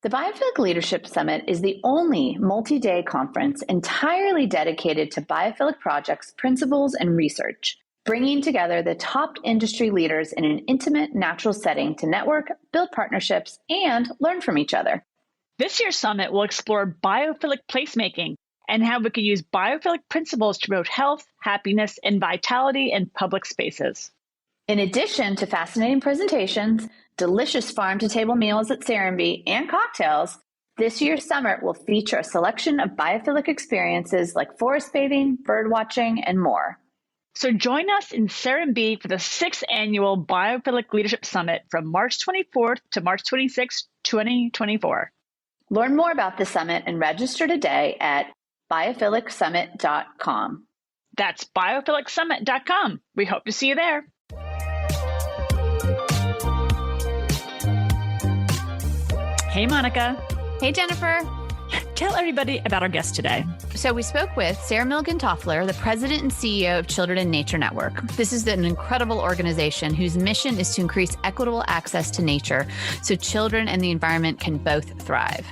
The Biophilic Leadership Summit is the only multi-day conference entirely dedicated to biophilic projects, principles, and research, bringing together the top industry leaders in an intimate, natural setting to network, build partnerships, and learn from each other. This year's summit will explore biophilic placemaking and how we can use biophilic principles to promote health, happiness, and vitality in public spaces. In addition to fascinating presentations, delicious farm-to-table meals at Sarah and cocktails, this year's summit will feature a selection of biophilic experiences like forest bathing, bird watching, and more. So join us in Sarah for the 6th Annual Biophilic Leadership Summit from March 24th to March 26th, 2024. Learn more about the summit and register today at biophilic.summit.com. That's biophilic.summit.com. We hope to see you there. Hey, Monica. Hey, Jennifer. Tell everybody about our guest today. So we spoke with Sarah Milligan-Toffler, the president and CEO of Children in Nature Network. This is an incredible organization whose mission is to increase equitable access to nature so children and the environment can both thrive.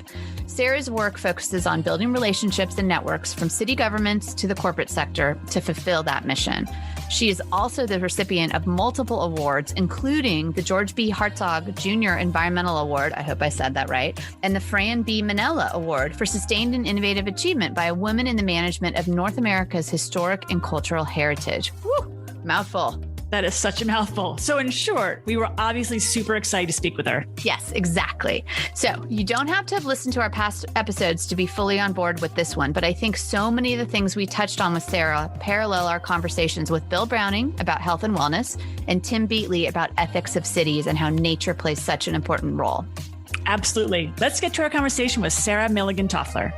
Sarah's work focuses on building relationships and networks from city governments to the corporate sector to fulfill that mission. She is also the recipient of multiple awards, including the George B. Hartzog Jr. Environmental Award, I hope I said that right, and the Fran B. Manella Award for Sustained and Innovative Achievement by a woman in the management of North America's historic and cultural heritage. Woo! Mouthful. That is such a mouthful. So in short, we were obviously super excited to speak with her. Yes, exactly. So you don't have to have listened to our past episodes to be fully on board with this one, but I think so many of the things we touched on with Sarah parallel our conversations with Bill Browning about health and wellness and Tim Beatley about ethics of cities and how nature plays such an important role. Absolutely. Let's get to our conversation with Sarah Milligan-Toffler.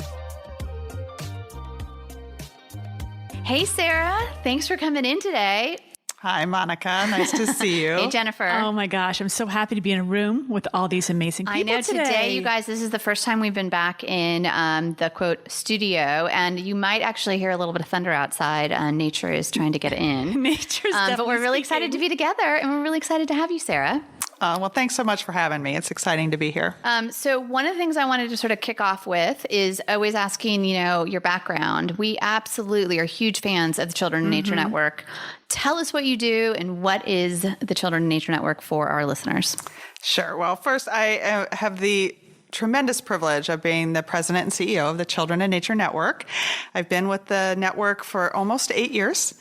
Hey, Sarah. Thanks for coming in today. Hi, Monica. Nice to see you. Hey, Jennifer. Oh my gosh. I'm so happy to be in a room with all these amazing people I know today, you guys, this is the first time we've been back in the quote studio, and you might actually hear a little bit of thunder outside. Nature is trying to get in. Nature's but we're really excited to be together, and we're really excited to have you, Sarah. Well, thanks so much for having me. It's exciting to be here. So one of the things I wanted to sort of kick off with is always asking, your background. We absolutely are huge fans of the Children in Nature Network. Tell us what you do and what is the Children in Nature Network for our listeners. Sure. Well, first, I have the tremendous privilege of being the president and CEO of the Children in Nature Network. I've been with the network for almost 8 years.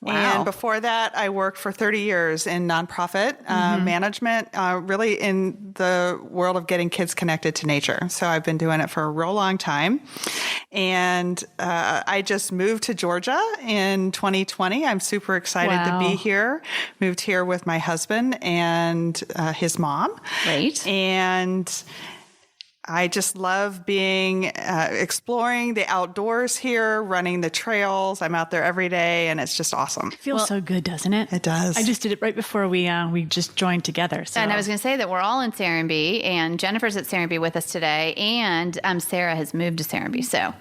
Wow. And before that, I worked for 30 years in nonprofit management, really in the world of getting kids connected to nature. So I've been doing it for a real long time. And I just moved to Georgia in 2020. I'm super excited to be here. Moved here with my husband and his mom. Great. And I just love exploring the outdoors here, running the trails. I'm out there every day, and it's just awesome. It feels so good, doesn't it? It does. I just did it right before we just joined together. So. And I was going to say that we're all in Serenbe, and Jennifer's at Serenbe with us today, and Sarah has moved to Serenbe. So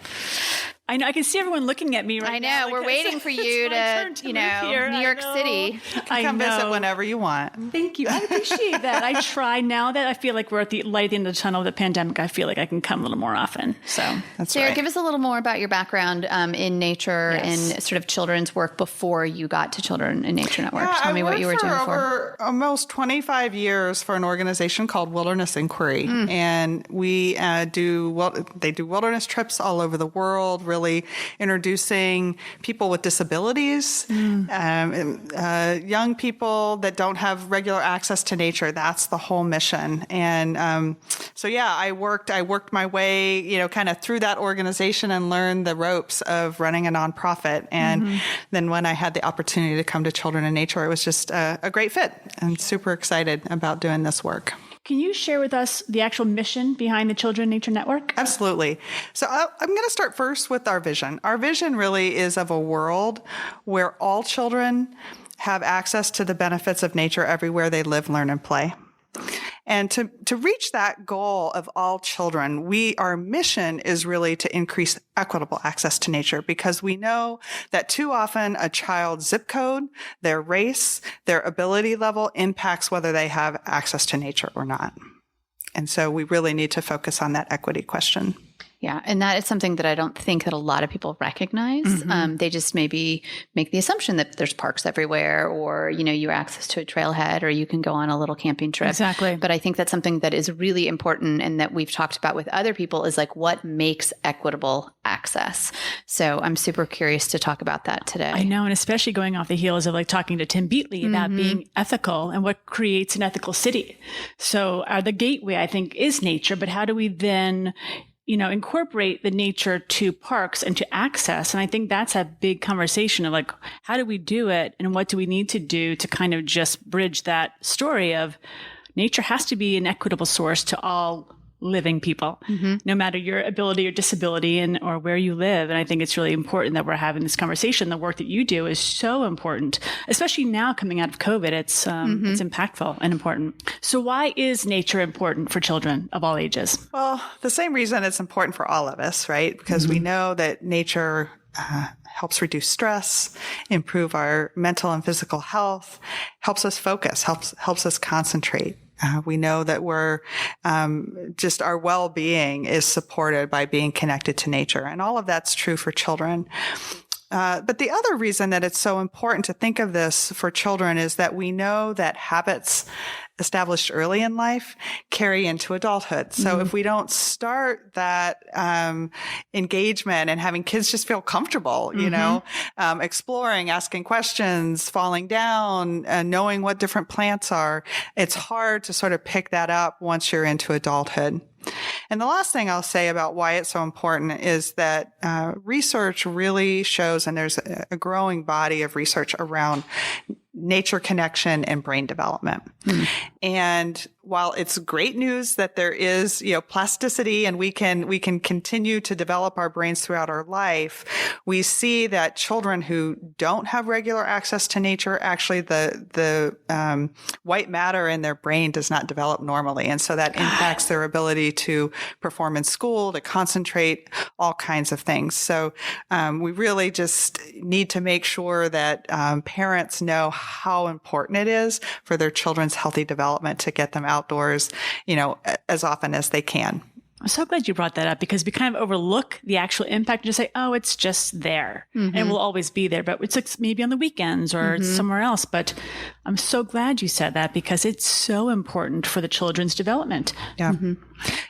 I know. I can see everyone looking at me right now. I know. We're waiting for you to New York City. You can come visit whenever you want. Thank you. I appreciate that. I try now that I feel like we're at the light at the end of the tunnel of the pandemic. I feel like I can come a little more often. So, Sarah, give us a little more about your background in nature and sort of children's work before you got to Children in Nature Network. Tell me what you were doing for. Over almost 25 years for an organization called Wilderness Inquiry, and we do wilderness trips all over the world. Really introducing people with disabilities, young people that don't have regular access to nature. That's the whole mission. And I worked my way, kind of through that organization and learned the ropes of running a nonprofit. And then when I had the opportunity to come to Children in Nature, it was just a great fit. I'm super excited about doing this work. Can you share with us the actual mission behind the Children in Nature Network? Absolutely. So I'm going to start first with our vision. Our vision really is of a world where all children have access to the benefits of nature everywhere they live, learn, and play. And to reach that goal of all children, our mission is really to increase equitable access to nature, because we know that too often a child's zip code, their race, their ability level impacts whether they have access to nature or not. And so we really need to focus on that equity question. Yeah. And that is something that I don't think that a lot of people recognize. They just maybe make the assumption that there's parks everywhere, or, you have access to a trailhead, or you can go on a little camping trip. Exactly. But I think that's something that is really important, and that we've talked about with other people, is like what makes equitable access. So I'm super curious to talk about that today. I know. And especially going off the heels of like talking to Tim Beatley about being ethical and what creates an ethical city. So the gateway, I think, is nature, but how do we then incorporate the nature to parks and to access? And I think that's a big conversation of like, how do we do it? And what do we need to do to kind of just bridge that story of nature has to be an equitable source to all living people, no matter your ability or disability or where you live. And I think it's really important that we're having this conversation. The work that you do is so important, especially now coming out of COVID. It's impactful and important. So why is nature important for children of all ages? Well, the same reason it's important for all of us, right? Because we know that nature helps reduce stress, improve our mental and physical health, helps us focus, helps us concentrate. We know that just our well-being is supported by being connected to nature. And all of that's true for children. But the other reason that it's so important to think of this for children is that we know that habits established early in life carry into adulthood. So if we don't start that engagement and having kids just feel comfortable, exploring, asking questions, falling down, knowing what different plants are, it's hard to sort of pick that up once you're into adulthood. And the last thing I'll say about why it's so important is that research really shows, and there's a growing body of research around nature connection and brain development. And while it's great news that there is, plasticity and we can continue to develop our brains throughout our life, we see that children who don't have regular access to nature, actually the white matter in their brain does not develop normally. And so that impacts their ability to perform in school, to concentrate, all kinds of things. So we really just need to make sure that parents know how important it is for their children's healthy development to get them outdoors, as often as they can. I'm so glad you brought that up, because we kind of overlook the actual impact and just say, oh, it's just there and it will always be there. But it's like maybe on the weekends or it's somewhere else. But I'm so glad you said that, because it's so important for the children's development. Yeah.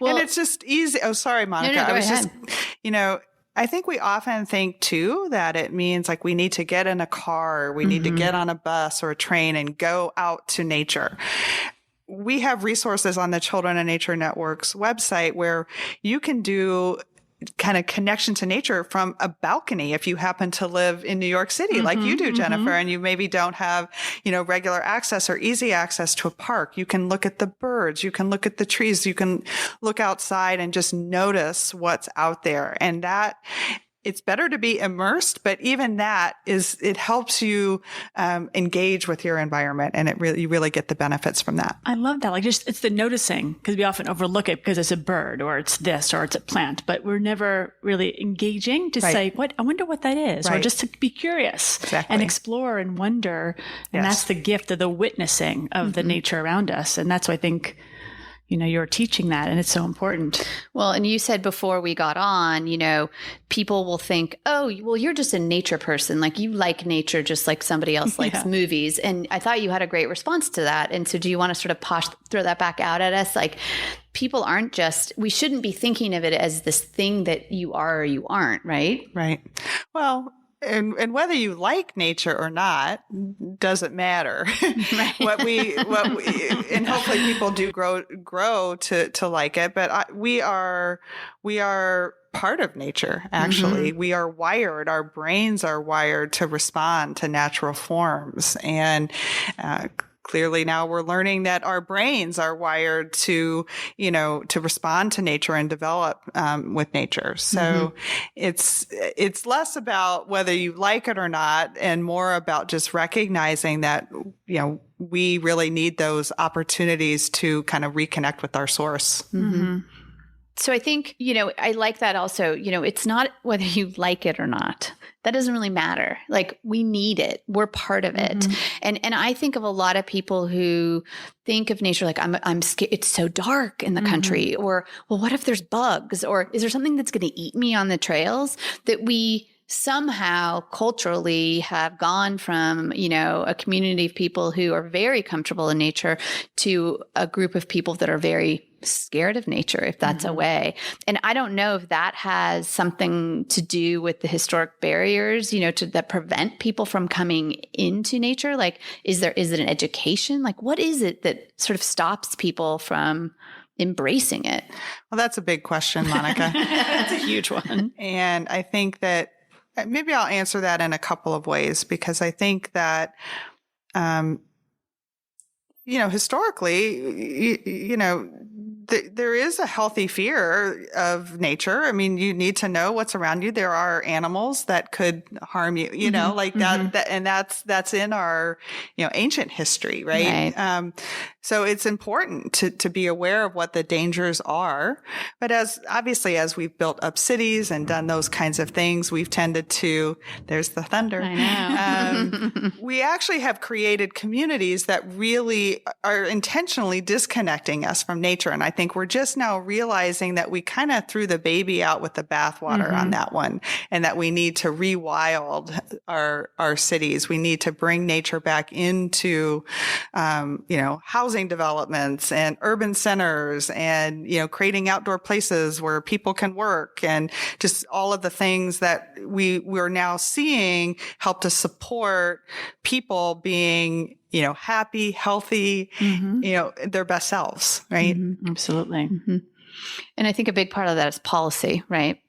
Well, and it's just easy. Oh, sorry, Monica. No, go ahead. I think we often think too that it means like we need to get in a car, we need to get on a bus or a train and go out to nature. We have resources on the Children and Nature Network's website where you can do kind of connection to nature from a balcony if you happen to live in New York City like you do, Jennifer, and you maybe don't have, regular access or easy access to a park. You can look at the birds, you can look at the trees, you can look outside and just notice what's out there. And that it's better to be immersed, but even that it helps you engage with your environment, and you really get the benefits from that. I love that. Like it's the noticing, because we often overlook it because it's a bird or it's this or it's a plant, but we're never really engaging to say, I wonder what that is, or just to be curious and explore and wonder. And that's the gift of the witnessing of the nature around us. And that's why I think you're teaching that, and it's so important. Well, and you said before we got on, people will think, oh, well, you're just a nature person. Like you like nature just like somebody else likes movies. And I thought you had a great response to that. And so do you want to sort of throw that back out at us? Like people we shouldn't be thinking of it as this thing that you are or you aren't, right? Right. Well, and whether you like nature or not doesn't matter. what we and hopefully people do grow to like it. But we are part of nature. Actually, we are wired. Our brains are wired to respond to natural forms, and clearly now we're learning that our brains are wired to respond to nature and develop with nature. So it's less about whether you like it or not, and more about just recognizing that, we really need those opportunities to kind of reconnect with our source. So I think, I like that also, it's not whether you like it or not. That doesn't really matter. Like, we need it. We're part of it. Mm-hmm. And I think of a lot of people who think of nature like, I'm scared. It's so dark in the country. Or, well, what if there's bugs? Or is there something that's going to eat me on the trails? That we somehow culturally have gone from, a community of people who are very comfortable in nature to a group of people that are very scared of nature, if that's a way. And I don't know if that has something to do with the historic barriers, that prevent people from coming into nature. Like, is it an education? Like, what is it that sort of stops people from embracing it? Well, that's a big question, Monica. That's a huge one. And I think that maybe I'll answer that in a couple of ways, because I think that, historically, there is a healthy fear of nature. I mean, you need to know what's around you. There are animals that could harm you, that, and that's in our, ancient history, right? So it's important to be aware of what the dangers are. But as we've built up cities and done those kinds of things, we've tended to, there's the thunder. I know. We actually have created communities that really are intentionally disconnecting us from nature. And I think we're just now realizing that we kind of threw the baby out with the bathwater on that one, and that we need to rewild our cities. We need to bring nature back into, housing developments and urban centers, and, creating outdoor places where people can work, and just all of the things that we're now seeing help to support people being, happy, healthy, their best selves, right? Absolutely. And I think a big part of that is policy, right?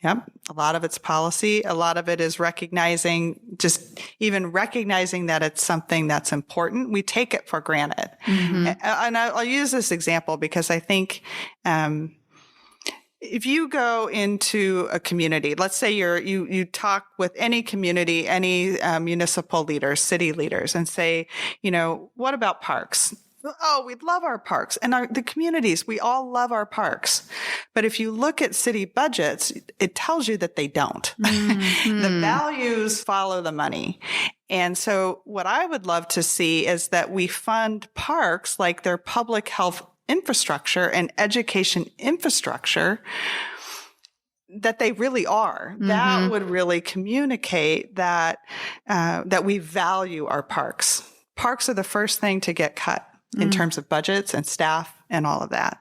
Yep. A lot of it's policy. A lot of it is recognizing that it's something that's important. We take it for granted. And I'll use this example because I think, if you go into a community, let's say you talk with any community, any municipal leaders, city leaders, and say, what about parks? Oh, we love our parks, and the communities, we all love our parks. But if you look at city budgets, it tells you that they don't. The values follow the money. And so what I would love to see is that we fund parks like their public health infrastructure and education infrastructure that they really are. That would really communicate that we value our parks. Parks are the first thing to get cut in terms of budgets and staff and all of that.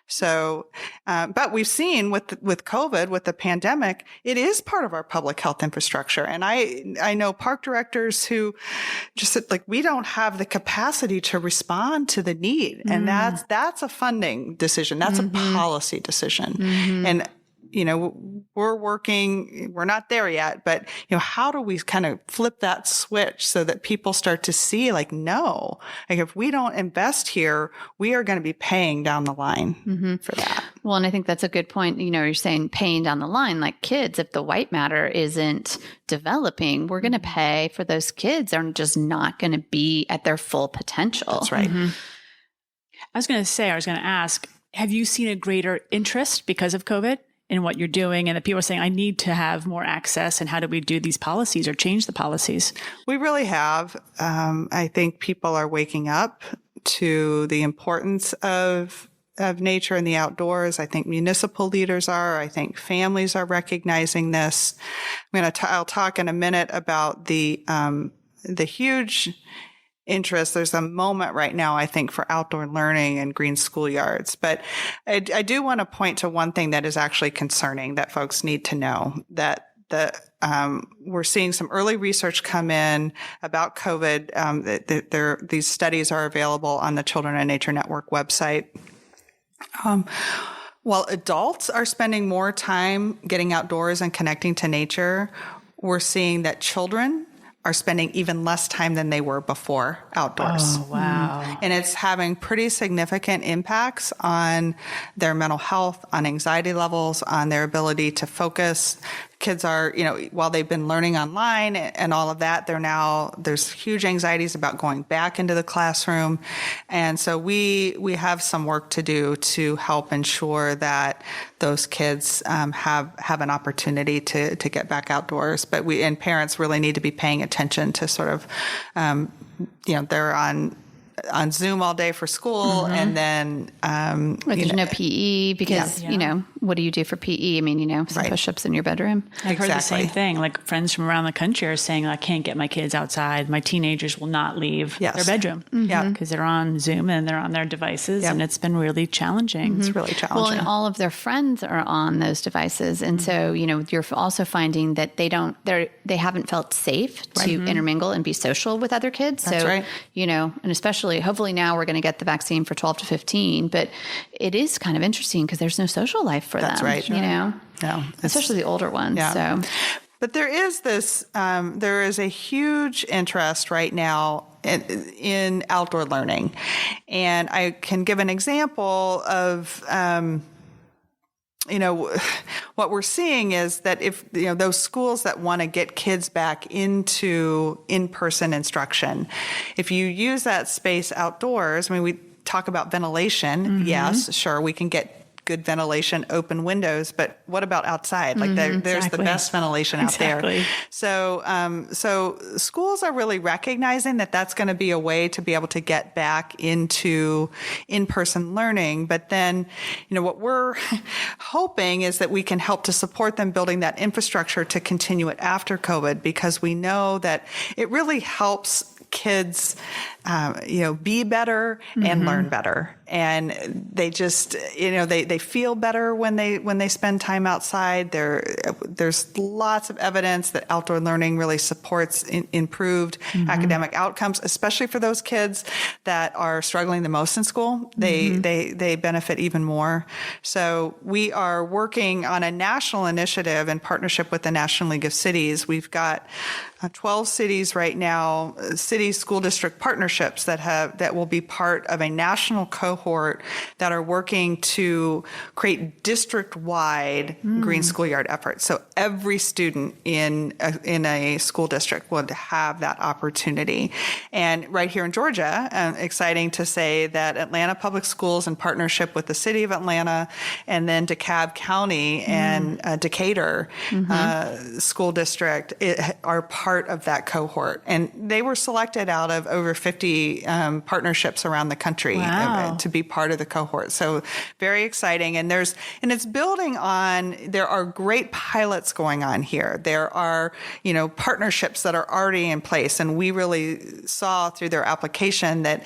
So, but we've seen with COVID, with the pandemic, it is part of our public health infrastructure. And I know park directors who just said, like, we don't have the capacity to respond to the need. And that's a funding decision. That's a policy decision. And, we're not there yet, but, how do we kind of flip that switch so that people start to see, like, no, like, if we don't invest here, we are going to be paying down the line for that. Well, and I think that's a good point. You're saying paying down the line, like kids, if the white matter isn't developing, we're going to pay for those kids. They're just not going to be at their full potential. That's right. I was going to ask, have you seen a greater interest because of COVID in what you're doing, and that people are saying, I need to have more access, and how do we do these policies or change the policies? We really have. I think people are waking up to the importance of nature and the outdoors. I think municipal leaders are. I think families are recognizing this. I'll talk in a minute about the huge interest. There's a moment right now, I think, for outdoor learning and green schoolyards. But I do want to point to one thing that is actually concerning that folks need to know, that we're seeing some early research come in about COVID. These studies are available on the Children and Nature Network website. While adults are spending more time getting outdoors and connecting to nature, we're seeing that children are spending even less time than they were before outdoors. Oh, wow. And it's having pretty significant impacts on their mental health, on anxiety levels, on their ability to focus, kids are, while they've been learning online and all of that, there's huge anxieties about going back into the classroom. And so we have some work to do to help ensure that those kids have an opportunity to get back outdoors. But and parents really need to be paying attention to sort of, they're on Zoom all day for school, and then there's no PE because what do you do for PE? I mean, some push-ups in your bedroom. I've heard the same thing. Like friends from around the country are saying, I can't get my kids outside. My teenagers will not leave their bedroom because they're on Zoom and they're on their devices, and it's been really challenging. It's really challenging. Well, and all of their friends are on those devices, and so you're also finding that they haven't felt safe to intermingle and be social with other kids. That's so right. And especially hopefully now we're going to get the vaccine for 12 to 15, but it is kind of interesting because there's no social life for them. That's right. Especially the older ones. Yeah. So. But there is there is a huge interest right now in outdoor learning. And I can give an example of, what we're seeing is that if, those schools that want to get kids back into in-person instruction, if you use that space outdoors, we talk about ventilation. Yes, sure, we can get good ventilation, open windows, but what about outside? Like there's the best ventilation out there. So schools are really recognizing that that's going to be a way to be able to get back into in-person learning. But then, what we're hoping is that we can help to support them building that infrastructure to continue it after COVID, because we know that it really helps kids, be better and learn better. And they just, they feel better when they spend time outside. There's lots of evidence that outdoor learning really supports improved academic outcomes, especially for those kids that are struggling the most in school. They benefit even more. So we are working on a national initiative in partnership with the National League of Cities. We've got 12 cities right now, city school district partnerships that will be part of a national cohort that are working to create district-wide green schoolyard efforts. So every student in a school district would have that opportunity. And right here in Georgia, exciting to say that Atlanta Public Schools, in partnership with the City of Atlanta, and then DeKalb County and Decatur School District are part of that cohort. And they were selected out of over 50 partnerships around the country to be part of the cohort. So very exciting. And it's building on, there are great pilots going on here. There are, partnerships that are already in place. And we really saw through their application that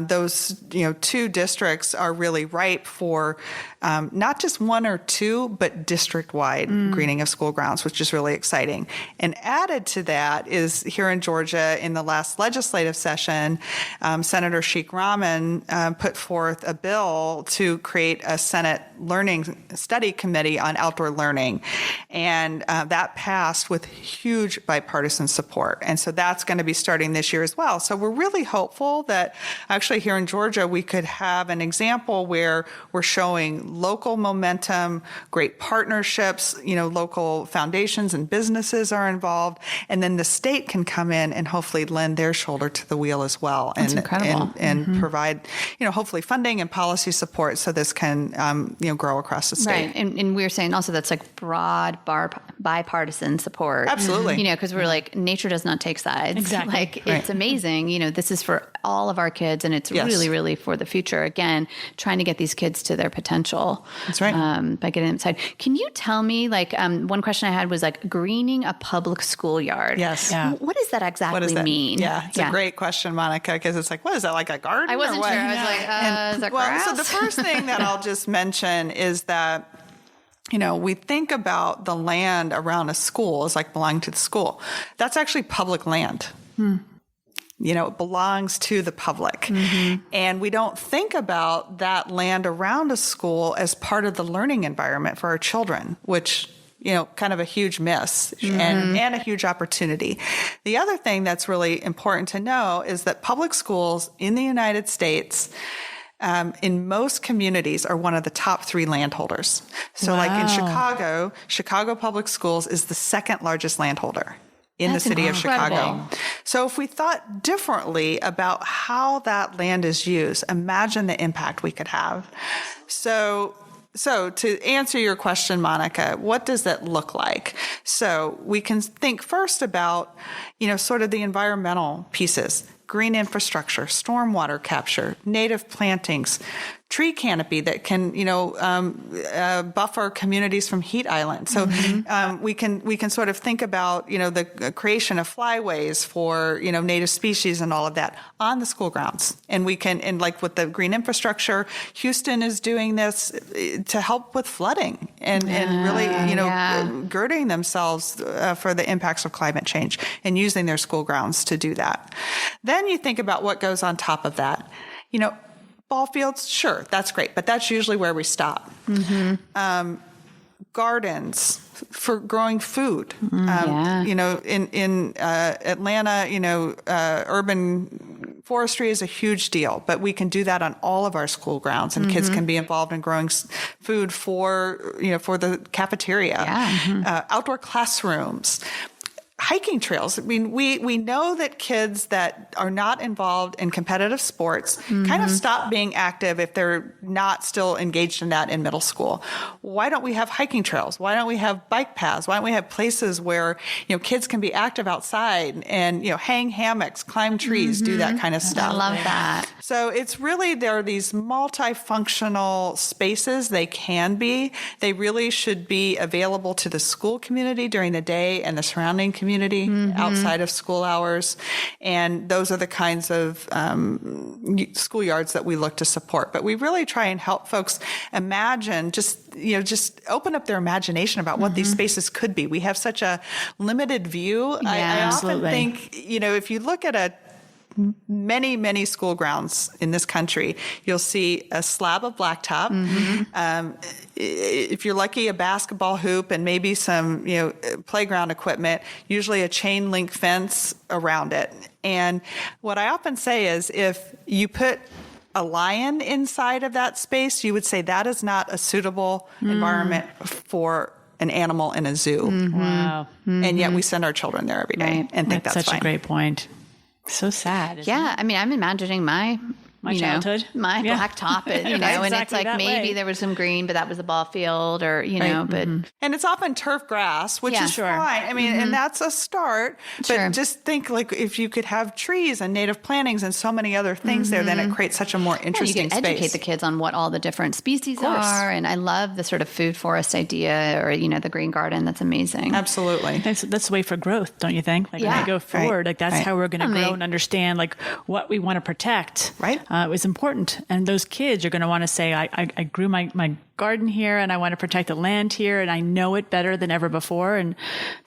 those, 2 districts are really ripe for not just 1 or 2, but district-wide greening of school grounds, which is really exciting. And added to that is here in Georgia, in the last legislative session, Senator Sheikh Rahman put forth a bill to create a Senate Learning Study Committee on outdoor learning. And that passed with huge bipartisan support. And so that's going to be starting this year as well. So we're really hopeful that actually here in Georgia, we could have an example where we're showing local momentum, great partnerships, local foundations and businesses are involved. And then the state can come in and hopefully lend their shoulder to the wheel as well. That's incredible. And provide, hopefully funding and policy support so this can, grow across the state. Right. And we were saying also that's like broad bipartisan support. Absolutely. Because we're like, nature does not take sides. Exactly. It's amazing. This is for all of our kids, and it's really, really for the future. Again, trying to get these kids to their potential. That's right. By getting them inside. Can you tell me, one question I had was greening a public schoolyard. Yes. Yeah. What does that exactly mean? Yeah, it's a great question, Monica, because it's like, what is that, like a garden? I wasn't or what? sure. I was like, is that grass? So the first thing that I'll just mention is that, we think about the land around a school as like belonging to the school. That's actually public land. It belongs to the public. And we don't think about that land around a school as part of the learning environment for our children, which, kind of a huge miss and a huge opportunity. The other thing that's really important to know is that public schools in the United States in most communities are one of the top 3 landholders. So like in Chicago Public Schools is the second largest landholder in the city of Chicago. So if we thought differently about how that land is used, imagine the impact we could have. So to answer your question, Monica, what does that look like? So we can think first about, sort of the environmental pieces, green infrastructure, stormwater capture, native plantings, tree canopy that can, buffer communities from heat islands. So we can sort of think about, the creation of flyways for, native species and all of that on the school grounds. And we can, and like with the green infrastructure, Houston is doing this to help with flooding and really, girding themselves for the impacts of climate change and using their school grounds to do that. Then you think about what goes on top of that. Ball fields, sure, that's great, but that's usually where we stop. Gardens for growing food. In Atlanta, urban forestry is a huge deal, but we can do that on all of our school grounds, and kids can be involved in growing food for the cafeteria. Outdoor classrooms. Hiking trails. I mean, we know that kids that are not involved in competitive sports kind of stop being active if they're not still engaged in that in middle school. Why don't we have hiking trails? Why don't we have bike paths? Why don't we have places where, kids can be active outside and, hang hammocks, climb trees, do that kind of stuff. I love that. So it's really, there are these multifunctional spaces they can be. They really should be available to the school community during the day and the surrounding community outside of school hours. And those are the kinds of schoolyards that we look to support. But we really try and help folks imagine, just open up their imagination about what these spaces could be. We have such a limited view. I often think, if you look at many school grounds in this country, you'll see a slab of blacktop. If you're lucky, a basketball hoop and maybe some, playground equipment, usually a chain link fence around it. And what I often say is, if you put a lion inside of that space, you would say that is not a suitable environment for an animal in a zoo. Wow. And yet we send our children there every day and think that's such fine. a great point. So sad. Isn't it? I mean, I'm imagining my childhood, my black top, and Exactly it's like maybe way. there was some green, but that was a ball field, or but and it's often turf grass, which is fine. I mean, and that's a start. But just think, like, if you could have trees and native plantings and so many other things there, then it creates such a more interesting you can educate the kids on what all the different species are. And I love the sort of food forest idea, or the green garden. That's amazing. Absolutely, that's the way for growth, don't you think? Like when we go forward, like that's how we're going to grow and understand like what we want to protect. Right. Was important, and those kids are going to want to say, I grew my garden here, and I want to protect the land here, and I know it better than ever before. And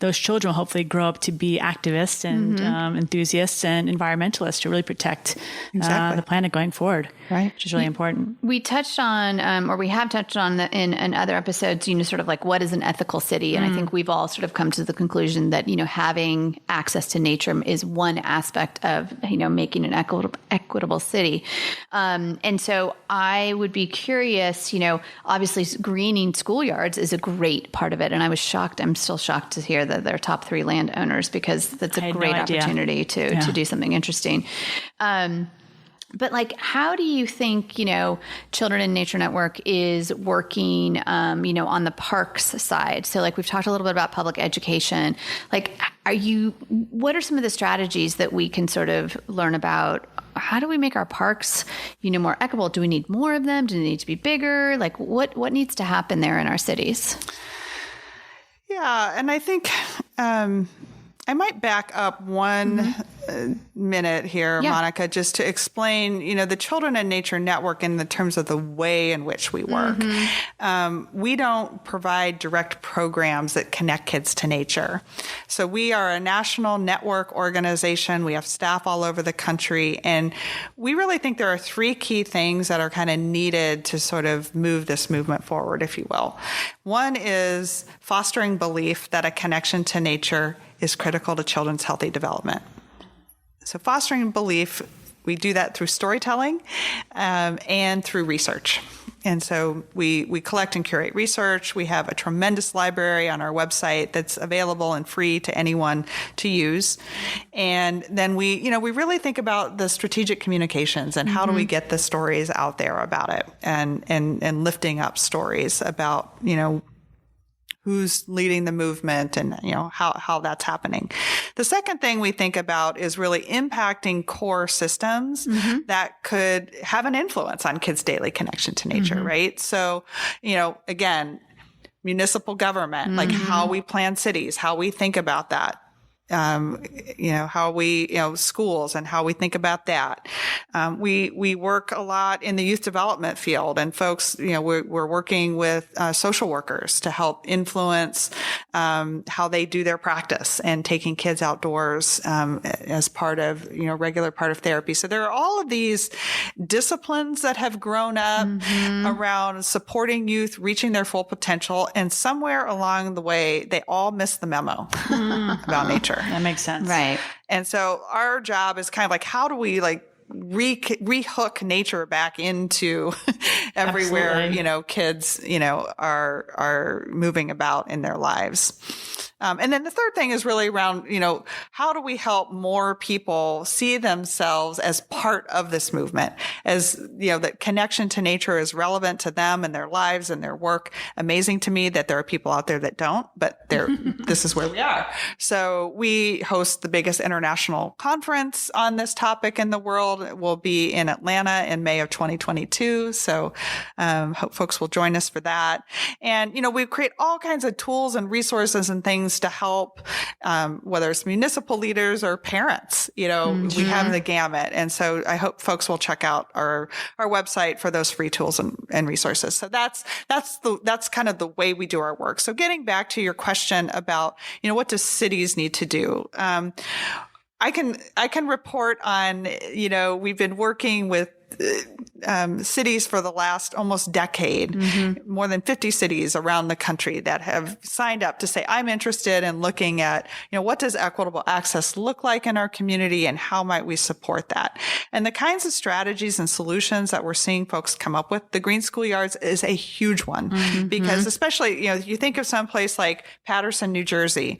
those children will hopefully grow up to be activists and enthusiasts and environmentalists to really protect the planet going forward. Right, which is really important. We touched on, or we have touched on in other episodes, sort of like what is an ethical city, and I think we've all sort of come to the conclusion that having access to nature is one aspect of making an equitable city. And so I would be curious, obviously greening schoolyards is a great part of it. And I was shocked. I'm still shocked to hear that they're top 3 landowners, because that's a great opportunity to do something interesting. But like, how do you think, Children in Nature Network is working, on the parks side? So like, we've talked a little bit about public education. Like, what are some of the strategies that we can sort of learn about? How do we make our parks, more equitable? Do we need more of them? Do they need to be bigger? Like, what needs to happen there in our cities? Yeah. And I think, I might back up one minute here, Monica, just to explain, the Children in Nature Network in the terms of the way in which we work. We don't provide direct programs that connect kids to nature. So we are a national network organization. We have staff all over the country. And we really think there are 3 key things that are kind of needed to sort of move this movement forward, if you will. One is fostering belief that a connection to nature is critical to children's healthy development. So fostering belief do that through storytelling and through research. And so we collect and curate research. We have a tremendous library on our website that's available and free to anyone to use. And then we really think about the strategic communications and how do we get the stories out there about it and lifting up stories about, who's leading the movement and, how that's happening. The second thing we think about is really impacting core systems that could have an influence on kids' daily connection to nature, right? So, again, municipal government, like how we plan cities, how we think about that. How we, schools and how we think about that. We work a lot in the youth development field, and folks, we're working with social workers to help influence how they do their practice and taking kids outdoors as part of, regular part of therapy. So there are all of these disciplines that have grown up around supporting youth, reaching their full potential, and somewhere along the way, they all miss the memo about nature. That makes sense. Right. And so our job is kind of like, how do we rehook nature back into everywhere, Absolutely. Kids, are moving about in their lives. And then the third thing is really around, how do we help more people see themselves as part of this movement? As, that connection to nature is relevant to them and their lives and their work. Amazing to me that there are people out there that don't, but this is where we are. So we host the biggest international conference on this topic in the world. It will be in Atlanta in May of 2022. So hope folks will join us for that. And, we create all kinds of tools and resources and things to help, whether it's municipal leaders or parents, we have the gamut. And so I hope folks will check out our website for those free tools and resources. So that's kind of the way we do our work. So getting back to your question about, what do cities need to do? I can report on, we've been working with cities for the last almost decade, more than 50 cities around the country that have signed up to say, I'm interested in looking at, what does equitable access look like in our community and how might we support that? And the kinds of strategies and solutions that we're seeing folks come up with, the green schoolyards is a huge one because especially, you think of someplace like Paterson, New Jersey,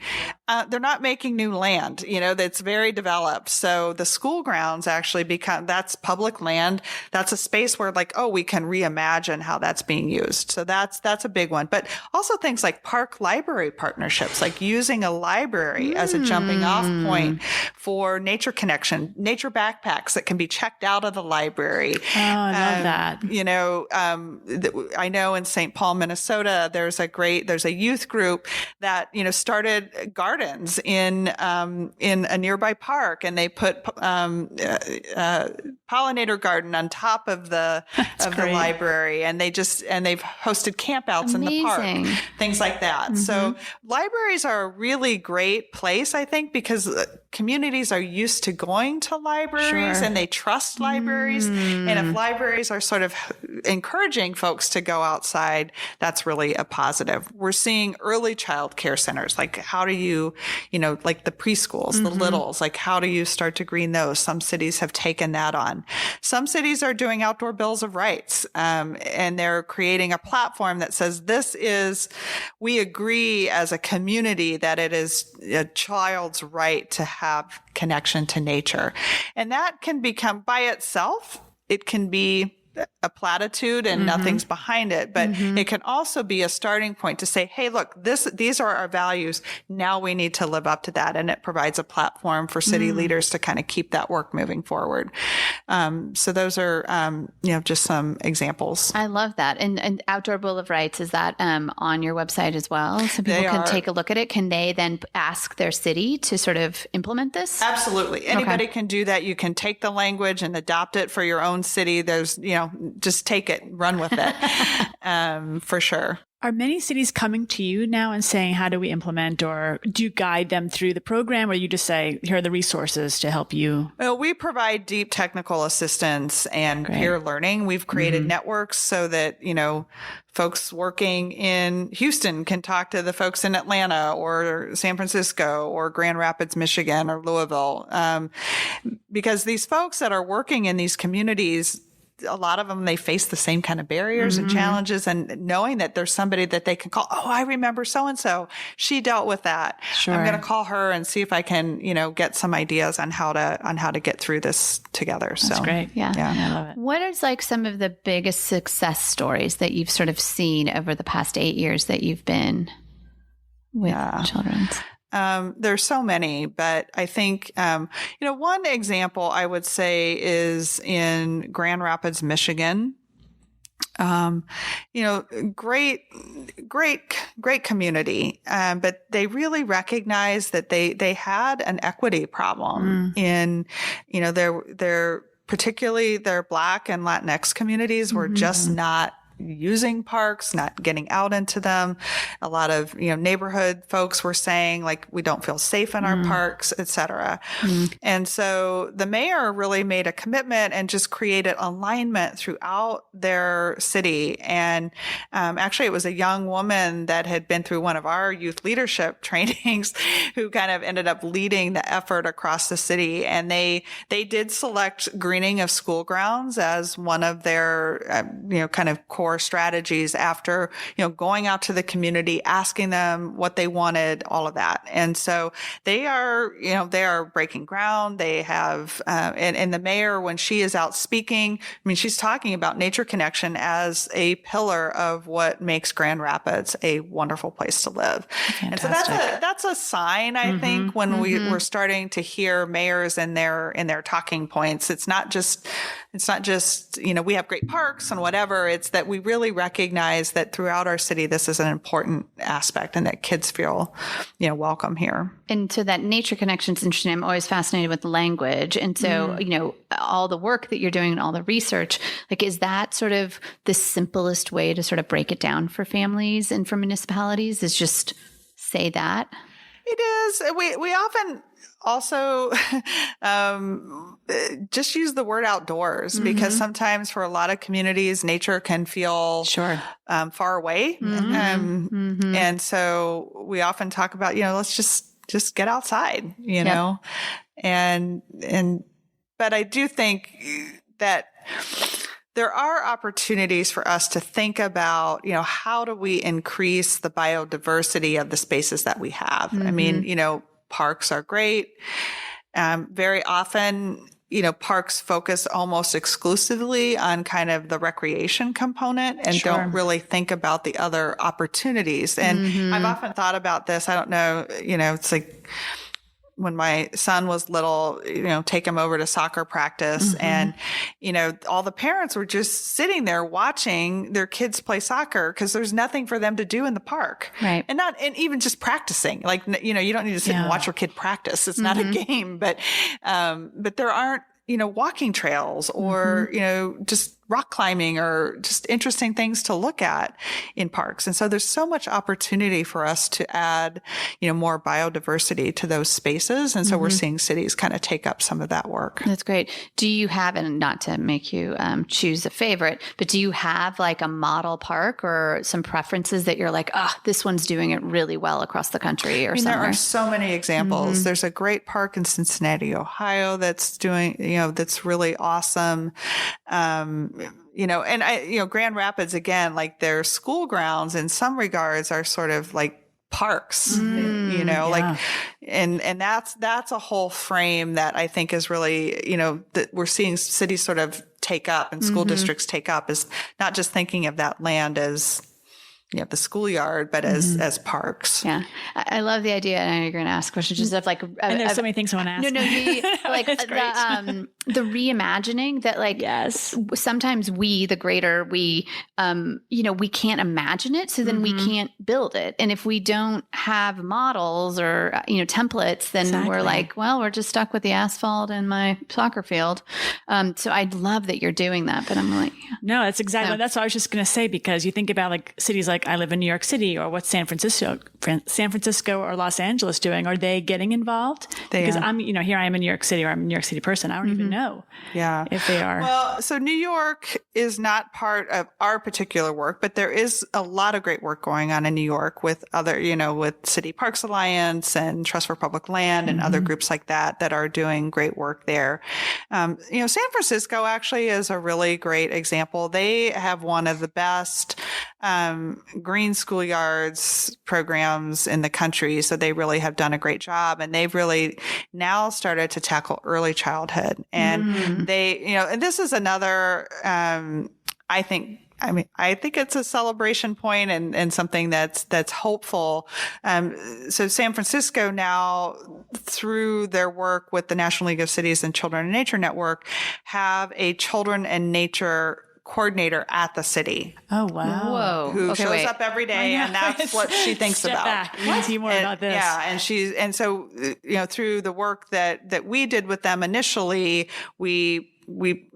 they're not making new land, that's very developed. So the school grounds actually that's public land. That's a space where we can reimagine how that's being used. So that's a big one. But also things like park library partnerships, like using a library as a jumping off point for nature connection, nature backpacks that can be checked out of the library. Oh, I love that. I know in St. Paul, Minnesota, there's a youth group that, started gardens in a nearby park, and they put pollinator garden on top of the library, and they've hosted campouts in the park, things like that. So libraries are a really great place, I think, because communities are used to going to libraries and they trust libraries. And if libraries are sort of encouraging folks to go outside, that's really a positive. We're seeing early child care centers, like how do you, like the preschools, the littles, like how do you start to green those? Some cities have taken that on. Some cities are doing outdoor bills of rights, and they're creating a platform that says we agree as a community that it is a child's right to have connection to nature. And that can become by itself, it can be a platitude and nothing's behind it, but it can also be a starting point to say, hey, look, these are our values. Now we need to live up to that. And it provides a platform for city leaders to kind of keep that work moving forward. So those are, just some examples. I love that. And Outdoor Bill of Rights, is that on your website as well? So people can take a look at it. Can they then ask their city to sort of implement this? Absolutely. Anybody can do that. You can take the language and adopt it for your own city. There's, just take it, run with it, for sure. Are many cities coming to you now and saying, how do we implement, or do you guide them through the program, or you just say, here are the resources to help you? Well, we provide deep technical assistance and peer learning. We've created networks so that, folks working in Houston can talk to the folks in Atlanta or San Francisco or Grand Rapids, Michigan, or Louisville. Because these folks that are working in these communities, a lot of them, they face the same kind of barriers and challenges, and knowing that there's somebody that they can call. Oh, I remember so-and-so. She dealt with that. Sure. I'm going to call her and see if I can, get some ideas on how to get through this together. That's great. Yeah. I love it. What is some of the biggest success stories that you've sort of seen over the past 8 years that you've been with children? There's so many, but I think, one example I would say is in Grand Rapids, Michigan. Great community. But they really recognized that they had an equity problem in, particularly their Black and Latinx communities were just not using parks, not getting out into them. A lot of, neighborhood folks were saying, we don't feel safe in our parks, et cetera. And so the mayor really made a commitment and just created alignment throughout their city. And actually, it was a young woman that had been through one of our youth leadership trainings who kind of ended up leading the effort across the city. And they did select greening of school grounds as one of their, kind of core strategies after, going out to the community, asking them what they wanted, all of that. And so they are breaking ground. They have, and the mayor, when she is out speaking, she's talking about nature connection as a pillar of what makes Grand Rapids a wonderful place to live. Fantastic. And so that's a sign, I think, when we're starting to hear mayors in their talking points. It's not just, we have great parks and whatever. It's that we really recognize that throughout our city, this is an important aspect and that kids feel, welcome here. And so that nature connection is interesting. I'm always fascinated with language. And so, all the work that you're doing and all the research, is that sort of the simplest way to sort of break it down for families and for municipalities is just say that? It is. We often also just use the word outdoors because sometimes for a lot of communities, nature can feel far away. And so we often talk about, let's just get outside, know, but I do think that there are opportunities for us to think about, how do we increase the biodiversity of the spaces that we have? I mean, parks are great. Very often, parks focus almost exclusively on kind of the recreation component and don't really think about the other opportunities. And I've often thought about this. I don't know, it's like when my son was little, take him over to soccer practice and, all the parents were just sitting there watching their kids play soccer because there's nothing for them to do in the park. Right. And even just practicing, you don't need to sit and watch your kid practice. It's not a game, but there aren't, walking trails or, just rock climbing or just interesting things to look at in parks. And so there's so much opportunity for us to add, more biodiversity to those spaces. And so we're seeing cities kind of take up some of that work. That's great. Do you have, and not to make you choose a favorite, but do you have a model park or some preferences that you're this one's doing it really well across the country or something? There are so many examples. There's a great park in Cincinnati, Ohio that's doing, that's really awesome. Grand Rapids, again, their school grounds in some regards are sort of like parks, and that's a whole frame that I think is really, that we're seeing cities sort of take up and school districts take up, is not just thinking of that land as the schoolyard, but as parks. Yeah. I love the idea. And I know you're going to ask questions just of and there's so many things I want to ask. The reimagining that yes, sometimes we can't imagine it. So then we can't build it. And if we don't have models or, templates, then we're we're just stuck with the asphalt and my soccer field. So I love that you're doing that, but I'm no, that's exactly, that's what I was just going to say, because you think about cities like like, I live in New York City, or what's San Francisco or Los Angeles doing? Are they getting involved? Because I'm, here I am in New York City, or I'm a New York City person. I don't even know if they are. Well, so New York is not part of our particular work, but there is a lot of great work going on in New York with other, with City Parks Alliance and Trust for Public Land and other groups like that are doing great work there. San Francisco actually is a really great example. They have one of the best green schoolyards programs in the country. So they really have done a great job, and they've really now started to tackle early childhood. And and this is another, I think it's a celebration point and something that's hopeful. So San Francisco now, through their work with the National League of Cities and Children and Nature Network, have a children and nature coordinator at the city. Oh, wow. Whoa. Who shows up every day, and that's what she thinks Step about. Back. We need to see more about this. Yeah. And so, through the work that we did with them initially, we,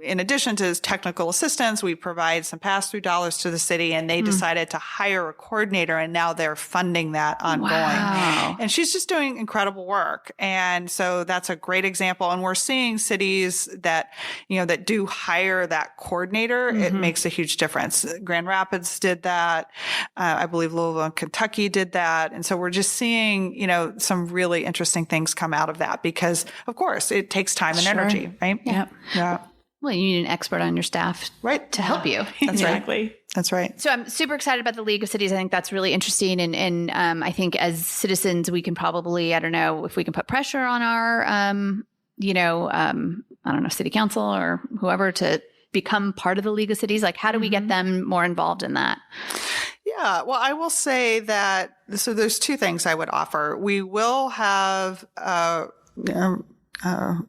in addition to technical assistance, we provide some pass-through dollars to the city, and they decided to hire a coordinator, and now they're funding that ongoing. Wow. And she's just doing incredible work. And so that's a great example. And we're seeing cities that do hire that coordinator. It makes a huge difference. Grand Rapids did that. I believe Louisville and Kentucky did that. And so we're just seeing, some really interesting things come out of that, because of course it takes time and energy, right? Yeah. Well, you need an expert on your staff to help you. That's exactly. Right. That's right. So I'm super excited about the League of Cities. I think that's really interesting. And I think as citizens, we can probably, I don't know if we can put pressure on our, city council or whoever to become part of the League of Cities. Like, how do we get them more involved in that? Yeah, well, I will say that, so there's two things I would offer. We will have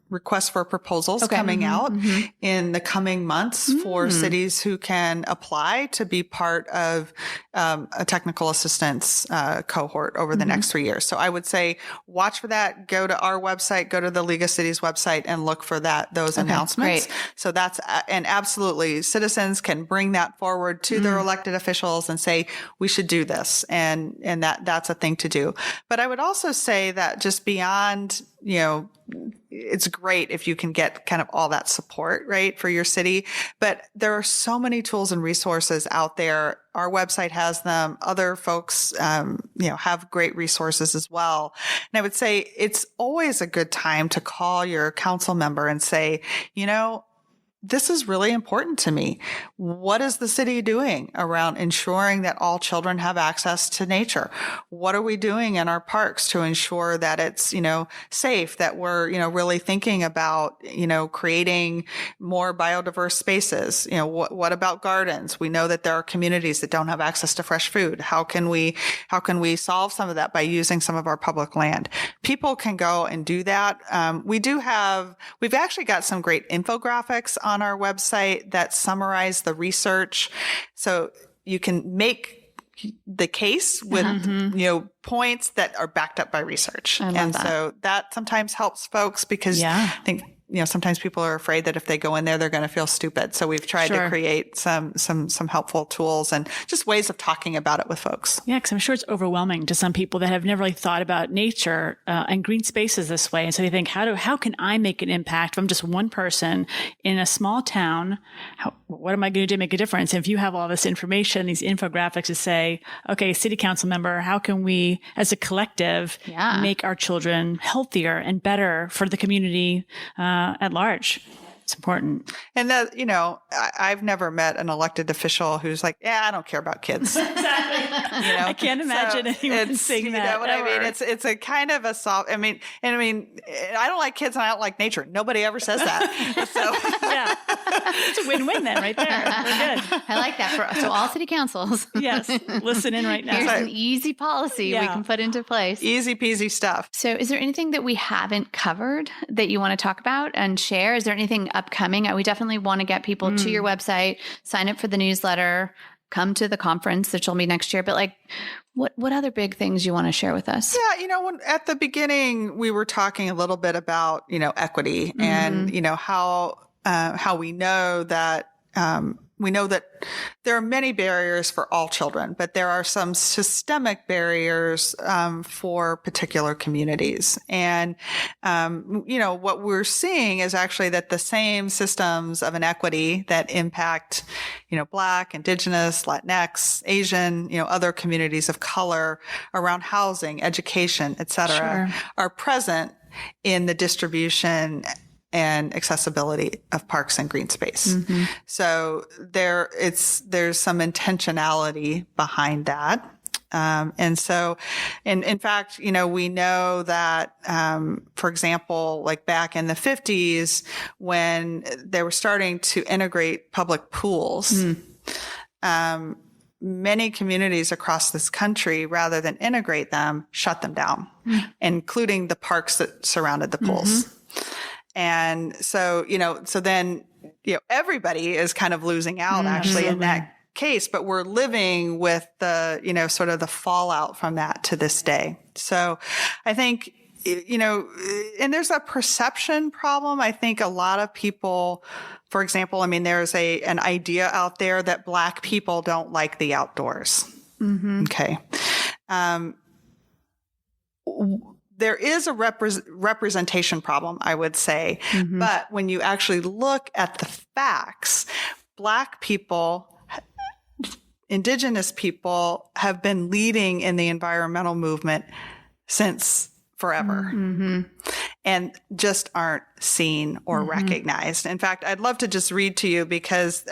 requests for proposals coming out in the coming months for cities who can apply to be part of a technical assistance cohort over the next 3 years. So I would say watch for that. Go to our website, go to the League of Cities website, and look for those announcements. Great. So that's and absolutely, citizens can bring that forward to their elected officials and say, we should do this, and that's a thing to do. But I would also say that just beyond, it's great if you can get kind of all that support, right, for your city. But there are so many tools and resources out there. Our website has them. Other folks, have great resources as well. And I would say it's always a good time to call your council member and say, this is really important to me. What is the city doing around ensuring that all children have access to nature? What are we doing in our parks to ensure that it's, safe, that we're, really thinking about, creating more biodiverse spaces? What about gardens? We know that there are communities that don't have access to fresh food. How can we solve some of that by using some of our public land? People can go and do that. We've actually got some great infographics on our website that summarize the research. So you can make the case with, points that are backed up by research. So that sometimes helps folks, because I think, sometimes people are afraid that if they go in there, they're going to feel stupid. So we've tried to create some helpful tools and just ways of talking about it with folks. Yeah, because I'm sure it's overwhelming to some people that have never really thought about nature and green spaces this way. And so they think, how can I make an impact? If I'm just one person in a small town, what am I going to do to make a difference? And if you have all this information, these infographics to say, okay, city council member, how can we, as a collective, make our children healthier and better for the community at large? It's important. And that, I've never met an elected official who's like, I don't care about kids. Exactly. I can't imagine anyone saying that. You know what I mean? It's a kind of a soft, I don't like kids and I don't like nature. Nobody ever says that. So yeah, it's a win-win then right there. We're good. I like that. So all city councils. Yes. Listen in right now. Here's an easy policy we can put into place. Easy peasy stuff. So is there anything that we haven't covered that you want to talk about and share? Is there anything upcoming? We definitely want to get people to your website, sign up for the newsletter, come to the conference that you'll be next year. But what other big things you want to share with us? Yeah, when at the beginning we were talking a little bit about, equity and, how we know that, we know that there are many barriers for all children, but there are some systemic barriers for particular communities. And, what we're seeing is actually that the same systems of inequity that impact, Black, Indigenous, Latinx, Asian, other communities of color around housing, education, et cetera, are present in the distribution and accessibility of parks and green space. Mm-hmm. So there's some intentionality behind that. And so, in fact, we know that, for example, like back in the 50s, when they were starting to integrate public pools, many communities across this country, rather than integrate them, shut them down, including the parks that surrounded the pools. Mm-hmm. And so, then, everybody is kind of losing out actually in that case, but we're living with the, sort of the fallout from that to this day. So I think, and there's a perception problem. I think a lot of people, for example, there's an idea out there that Black people don't like the outdoors. Mm-hmm. Okay. There is a representation problem, I would say. Mm-hmm. But when you actually look at the facts, Black people, Indigenous people have been leading in the environmental movement since forever. Mm-hmm. And just aren't seen or recognized. In fact, I'd love to just read to you because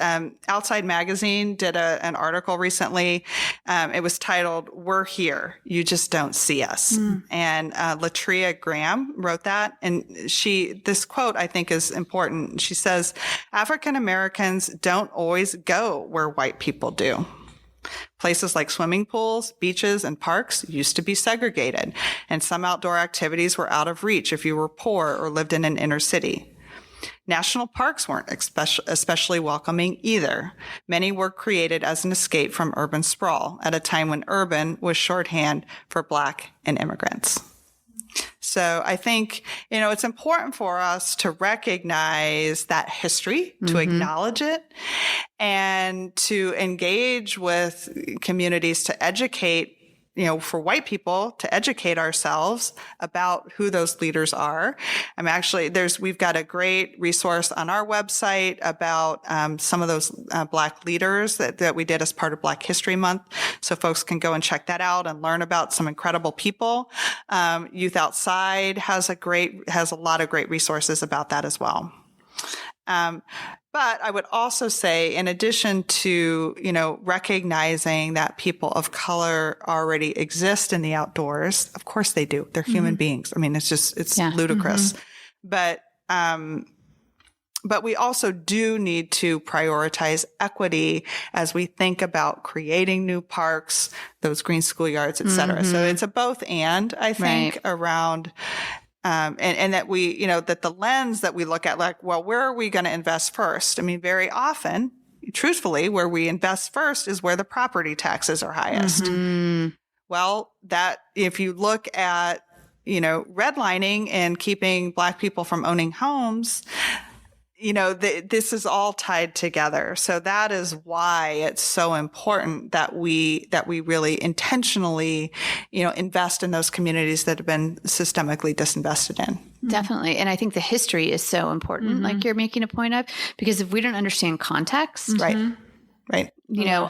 Outside Magazine did an article recently. It was titled, "We're Here, You Just Don't See Us." And Latria Graham wrote that. And this quote I think is important. She says, "African Americans don't always go where white people do. Places like swimming pools, beaches, and parks used to be segregated, and some outdoor activities were out of reach if you were poor or lived in an inner city. National parks weren't especially welcoming either. Many were created as an escape from urban sprawl at a time when urban was shorthand for Black and immigrants." So I think, it's important for us to recognize that history, to acknowledge it, and to engage with communities to educate, for white people to educate ourselves about who those leaders are. We've got a great resource on our website about some of those Black leaders that we did as part of Black History Month. So folks can go and check that out and learn about some incredible people. Youth Outside has a lot of great resources about that as well. But I would also say, in addition to, recognizing that people of color already exist in the outdoors, of course they do. They're human beings. It's ludicrous. But we also do need to prioritize equity as we think about creating new parks, those green schoolyards, et cetera. So it's a both and, I think, around and that we, that the lens that we look at, like, well, where are we going to invest first? Very often, truthfully, where we invest first is where the property taxes are highest. Well, that if you look at, redlining and keeping Black people from owning homes, this is all tied together. So that is why it's so important that we really intentionally, invest in those communities that have been systemically disinvested in. Definitely. And I think the history is so important, like you're making a point of, because if we don't understand context, Right.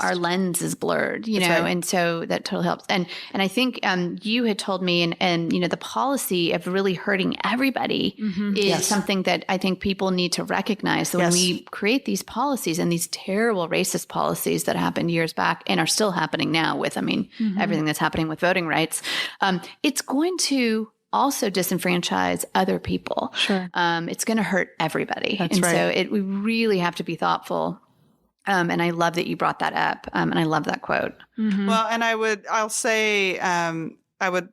Our lens is blurred, right. And so that totally helps. And I think you had told me, and the policy of really hurting everybody is something that I think people need to recognize. So when we create these policies and these terrible racist policies that happened years back and are still happening now with, everything that's happening with voting rights, it's going to also disenfranchise other people. Sure. It's going to hurt everybody. That's right. So we really have to be thoughtful. And I love that you brought that up. And I love that quote. Well, and I would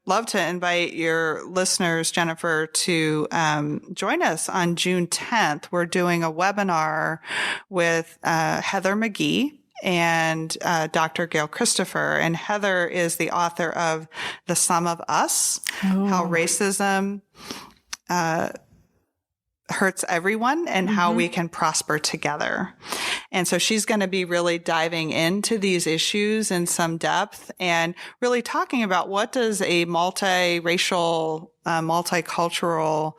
love to invite your listeners, Jennifer, to join us on June 10th. We're doing a webinar with Heather McGee and Dr. Gail Christopher. And Heather is the author of The Sum of Us, How Racism hurts everyone and how we can prosper together. And so she's going to be really diving into these issues in some depth and really talking about what does a multiracial, multicultural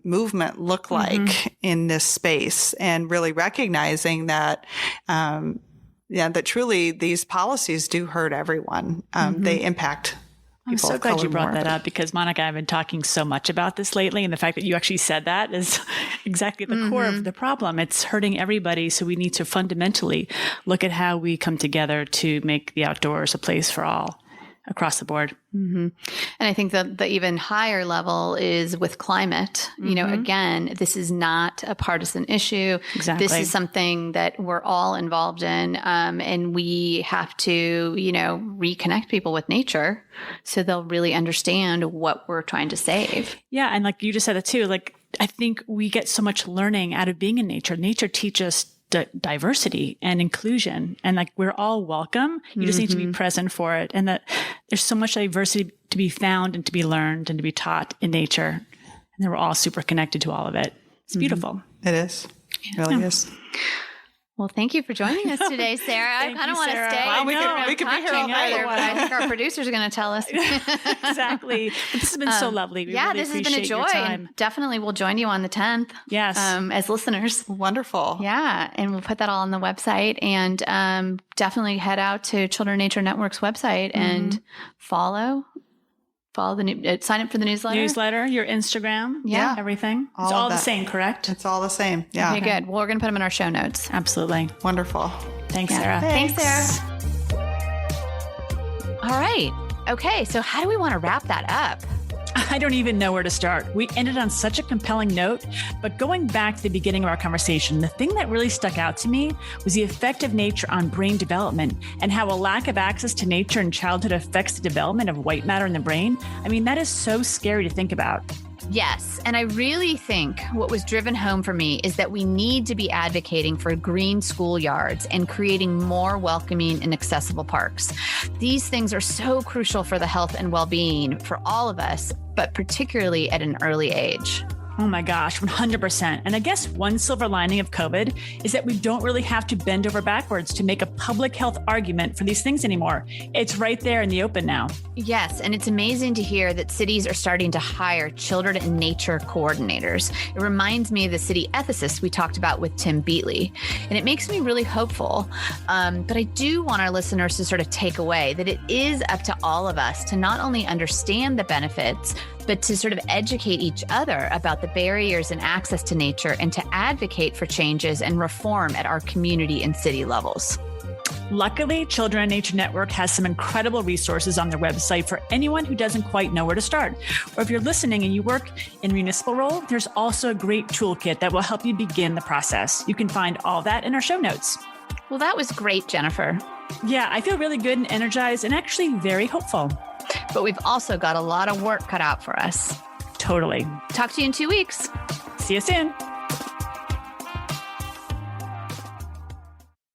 movement look like in this space, and really recognizing that that truly these policies do hurt everyone. They impact I'm so glad you brought that up, because Monica and I have been talking so much about this lately. And the fact that you actually said that is exactly at the core of the problem. It's hurting everybody. So we need to fundamentally look at how we come together to make the outdoors a place for all across the board. And I think that the even higher level is with climate. You know, again, this is not a partisan issue. Exactly. This is something that we're all involved in. And we have to, reconnect people with nature so they'll really understand what we're trying to save. Yeah. And like you just said it too, like I think we get so much learning out of being in nature. Nature teaches diversity and inclusion, and like we're all welcome. You just need to be present for it, and that there's so much diversity to be found and to be learned and to be taught in nature, and then we're all super connected to all of it. It's beautiful. It is. It really is. Well, thank you for joining us today, Sarah. I kind of want to stay. Wow, we could be here all night. What I think our producers are going to tell us. Exactly. But this has been so lovely. We really this has been a joy. And definitely we'll join you on the 10th. Yes. As listeners. Wonderful. Yeah. And we'll put that all on the website, and definitely head out to Children Nature Network's website and follow the sign up for the newsletter, your Instagram, everything. It's all the same, correct? It's all the same. Yeah. Okay, good. Well, we're going to put them in our show notes. Absolutely. Wonderful. Thanks, Sarah. Thanks, Sarah. All right. Okay. So how do we want to wrap that up? I don't even know where to start. We ended on such a compelling note, but going back to the beginning of our conversation, the thing that really stuck out to me was the effect of nature on brain development, and how a lack of access to nature in childhood affects the development of white matter in the brain. I mean, that is so scary to think about. Yes. And I really think what was driven home for me is that we need to be advocating for green schoolyards and creating more welcoming and accessible parks. These things are so crucial for the health and well-being for all of us, but particularly at an early age. Oh my gosh, 100%. And I guess one silver lining of COVID is that we don't really have to bend over backwards to make a public health argument for these things anymore. It's right there in the open now. Yes, and it's amazing to hear that cities are starting to hire children and nature coordinators. It reminds me of the city ethicist we talked about with Tim Beatley, and it makes me really hopeful. But I do want our listeners to sort of take away that it is up to all of us to not only understand the benefits, but to sort of educate each other about the barriers and access to nature, and to advocate for changes and reform at our community and city levels. Luckily, Children in Nature Network has some incredible resources on their website for anyone who doesn't quite know where to start. Or if you're listening and you work in a municipal role, there's also a great toolkit that will help you begin the process. You can find all that in our show notes. Well, that was great, Jennifer. Yeah, I feel really good and energized and actually very hopeful. But we've also got a lot of work cut out for us. Totally. Talk to you in 2 weeks. See you soon.